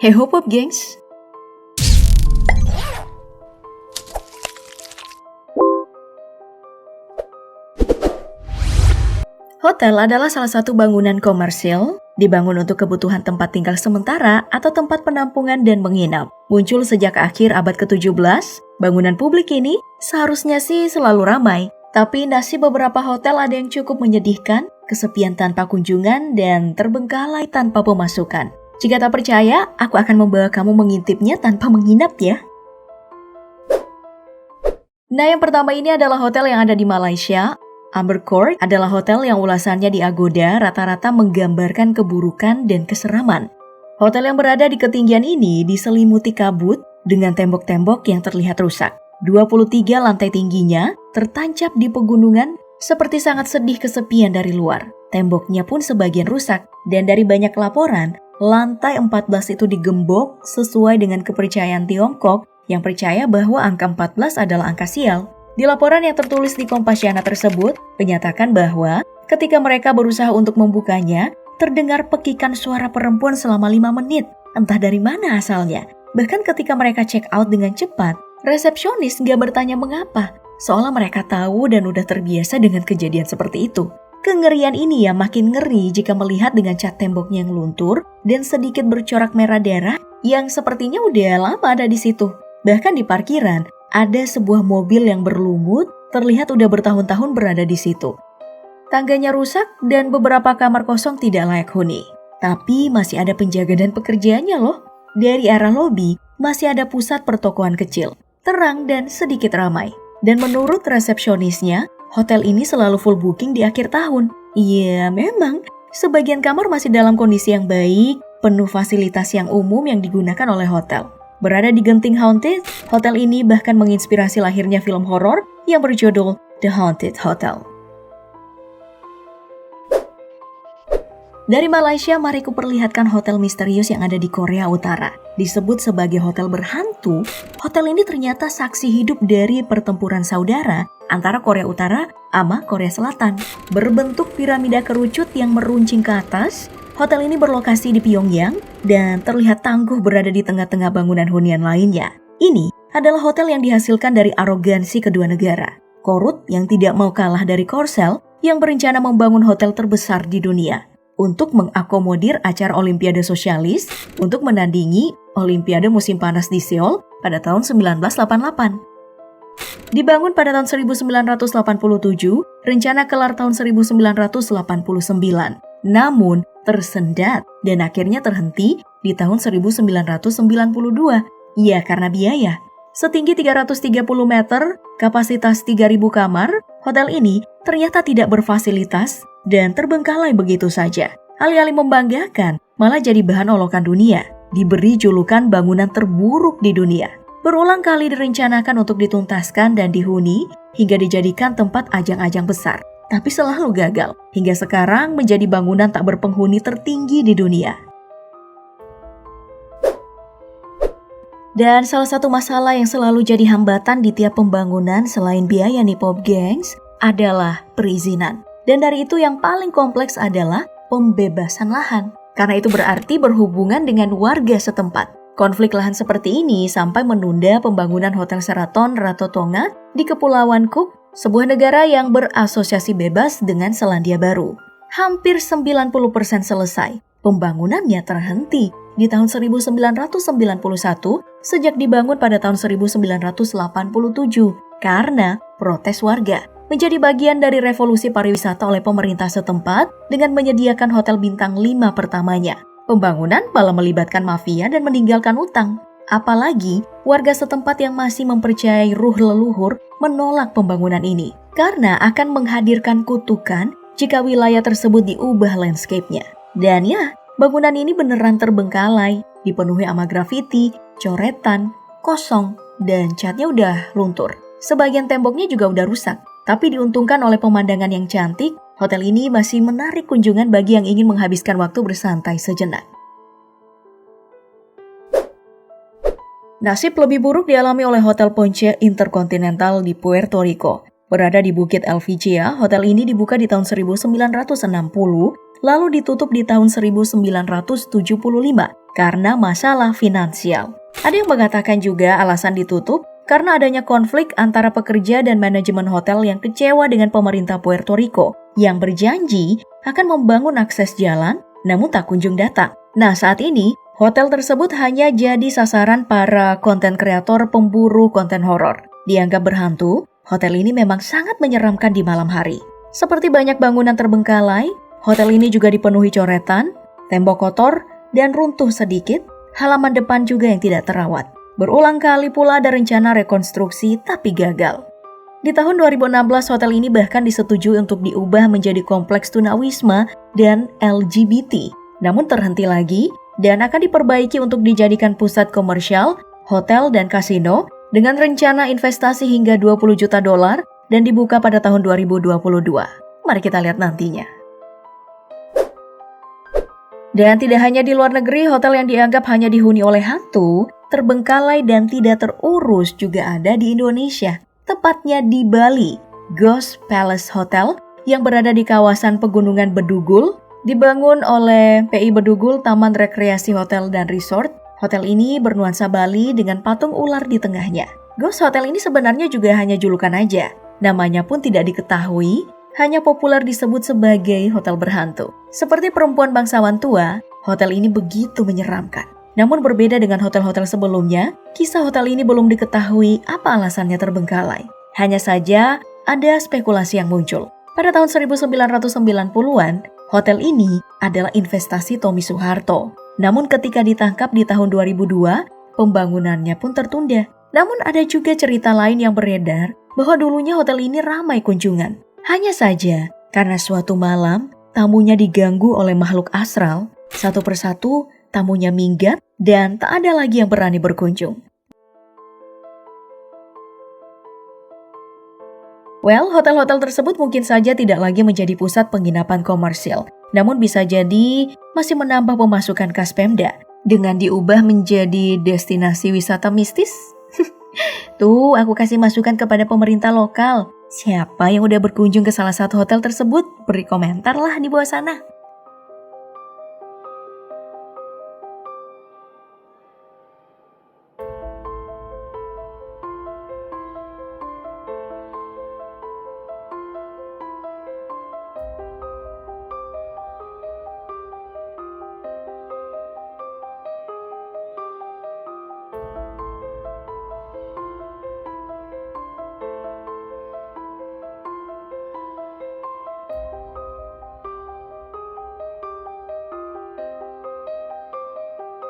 Hey hop up gengs. Hotel adalah salah satu bangunan komersil dibangun untuk kebutuhan tempat tinggal sementara atau tempat penampungan dan menginap. Muncul sejak akhir abad ke-17, bangunan publik ini seharusnya sih selalu ramai. Tapi nasib beberapa hotel ada yang cukup menyedihkan, kesepian tanpa kunjungan dan terbengkalai tanpa pemasukan. Jika tak percaya, aku akan membawa kamu mengintipnya tanpa menginap ya. Nah, yang pertama ini adalah hotel yang ada di Malaysia. Amber Court adalah hotel yang ulasannya di Agoda rata-rata menggambarkan keburukan dan keseraman. Hotel yang berada di ketinggian ini diselimuti kabut dengan tembok-tembok yang terlihat rusak. 23 lantai tingginya tertancap di pegunungan seperti sangat sedih kesepian dari luar. Temboknya pun sebagian rusak dan dari banyak laporan, lantai 14 itu digembok sesuai dengan kepercayaan Tiongkok yang percaya bahwa angka 14 adalah angka sial. Di laporan yang tertulis di Kompasiana tersebut, menyatakan bahwa ketika mereka berusaha untuk membukanya, terdengar pekikan suara perempuan selama 5 menit. Entah dari mana asalnya. Bahkan ketika mereka check out dengan cepat, resepsionis nggak bertanya mengapa, seolah mereka tahu dan udah terbiasa dengan kejadian seperti itu. Kengerian ini ya makin ngeri jika melihat dengan cat temboknya yang luntur dan sedikit bercorak merah darah yang sepertinya udah lama ada di situ. Bahkan di parkiran, ada sebuah mobil yang berlumut, terlihat udah bertahun-tahun berada di situ. Tangganya rusak dan beberapa kamar kosong tidak layak huni. Tapi masih ada penjaga dan pekerjaannya loh. Dari arah lobi, masih ada pusat pertokoan kecil, terang dan sedikit ramai. Dan menurut resepsionisnya, hotel ini selalu full booking di akhir tahun. Iya, memang. Sebagian kamar masih dalam kondisi yang baik, penuh fasilitas yang umum yang digunakan oleh hotel. Berada di Genting Haunted, hotel ini bahkan menginspirasi lahirnya film horor yang berjudul The Haunted Hotel. Dari Malaysia, mari kuperlihatkan hotel misterius yang ada di Korea Utara. Disebut sebagai hotel berhantu, hotel ini ternyata saksi hidup dari pertempuran saudara antara Korea Utara sama Korea Selatan. Berbentuk piramida kerucut yang meruncing ke atas, hotel ini berlokasi di Pyongyang dan terlihat tangguh berada di tengah-tengah bangunan hunian lainnya. Ini adalah hotel yang dihasilkan dari arogansi kedua negara. Korut yang tidak mau kalah dari Korsel yang berencana membangun hotel terbesar di dunia untuk mengakomodir acara Olimpiade Sosialis untuk menandingi Olimpiade musim panas di Seoul pada tahun 1988. Dibangun pada tahun 1987, rencana kelar tahun 1989. Namun, tersendat dan akhirnya terhenti di tahun 1992. Ya, karena biaya. Setinggi 330 meter, kapasitas 3.000 kamar, hotel ini ternyata tidak berfasilitas dan terbengkalai begitu saja. Alih-alih membanggakan, malah jadi bahan olokan dunia. Diberi julukan bangunan terburuk di dunia. Berulang kali direncanakan untuk dituntaskan dan dihuni hingga dijadikan tempat ajang-ajang besar. Tapi selalu gagal, hingga sekarang menjadi bangunan tak berpenghuni tertinggi di dunia. Dan salah satu masalah yang selalu jadi hambatan di tiap pembangunan selain biaya nih Pop Gengs adalah perizinan. Dan dari itu yang paling kompleks adalah pembebasan lahan. Karena itu berarti berhubungan dengan warga setempat. Konflik lahan seperti ini sampai menunda pembangunan Hotel Sheraton Rarotonga di Kepulauan Cook, sebuah negara yang berasosiasi bebas dengan Selandia Baru. Hampir 90% selesai. Pembangunannya terhenti di tahun 1991 sejak dibangun pada tahun 1987 karena protes warga. Menjadi bagian dari revolusi pariwisata oleh pemerintah setempat dengan menyediakan hotel bintang 5 pertamanya. Pembangunan malah melibatkan mafia dan meninggalkan utang. Apalagi warga setempat yang masih mempercayai ruh leluhur menolak pembangunan ini karena akan menghadirkan kutukan jika wilayah tersebut diubah landscape-nya. Dan ya, bangunan ini beneran terbengkalai, dipenuhi sama grafiti, coretan, kosong, dan catnya udah luntur. Sebagian temboknya juga udah rusak. Tapi diuntungkan oleh pemandangan yang cantik, hotel ini masih menarik kunjungan bagi yang ingin menghabiskan waktu bersantai sejenak. Nasib lebih buruk dialami oleh Hotel Ponce Intercontinental di Puerto Rico. Berada di Bukit El Vigia, hotel ini dibuka di tahun 1960, lalu ditutup di tahun 1975 karena masalah finansial. Ada yang mengatakan juga alasan ditutup karena adanya konflik antara pekerja dan manajemen hotel yang kecewa dengan pemerintah Puerto Rico yang berjanji akan membangun akses jalan namun tak kunjung datang. Nah, saat ini hotel tersebut hanya jadi sasaran para konten kreator pemburu konten horor. Dianggap berhantu, hotel ini memang sangat menyeramkan di malam hari. Seperti banyak bangunan terbengkalai, hotel ini juga dipenuhi coretan, tembok kotor, dan runtuh sedikit, halaman depan juga yang tidak terawat. Berulang kali pula ada rencana rekonstruksi tapi gagal. Di tahun 2016, hotel ini bahkan disetujui untuk diubah menjadi kompleks tunawisma dan LGBT. Namun terhenti lagi dan akan diperbaiki untuk dijadikan pusat komersial, hotel, dan kasino dengan rencana investasi hingga $20 juta dan dibuka pada tahun 2022. Mari kita lihat nantinya. Dan tidak hanya di luar negeri, hotel yang dianggap hanya dihuni oleh hantu, terbengkalai dan tidak terurus juga ada di Indonesia. Tepatnya di Bali, Ghost Palace Hotel yang berada di kawasan Pegunungan Bedugul, dibangun oleh PI Bedugul Taman Rekreasi Hotel dan Resort. Hotel ini bernuansa Bali dengan patung ular di tengahnya. Ghost Hotel ini sebenarnya juga hanya julukan aja. Namanya pun tidak diketahui, hanya populer disebut sebagai hotel berhantu. Seperti perempuan bangsawan tua, hotel ini begitu menyeramkan. Namun berbeda dengan hotel-hotel sebelumnya, kisah hotel ini belum diketahui apa alasannya terbengkalai. Hanya saja ada spekulasi yang muncul. Pada tahun 1990-an, hotel ini adalah investasi Tommy Soeharto. Namun ketika ditangkap di tahun 2002, pembangunannya pun tertunda. Namun ada juga cerita lain yang beredar bahwa dulunya hotel ini ramai kunjungan. Hanya saja karena suatu malam tamunya diganggu oleh makhluk astral, satu persatu tamunya minggat dan tak ada lagi yang berani berkunjung. Well, hotel-hotel tersebut mungkin saja tidak lagi menjadi pusat penginapan komersial, namun bisa jadi masih menambah pemasukan kas Pemda dengan diubah menjadi destinasi wisata mistis. Tuh, aku kasih masukan kepada pemerintah lokal. Siapa yang udah berkunjung ke salah satu hotel tersebut? Beri komentar lah di bawah sana.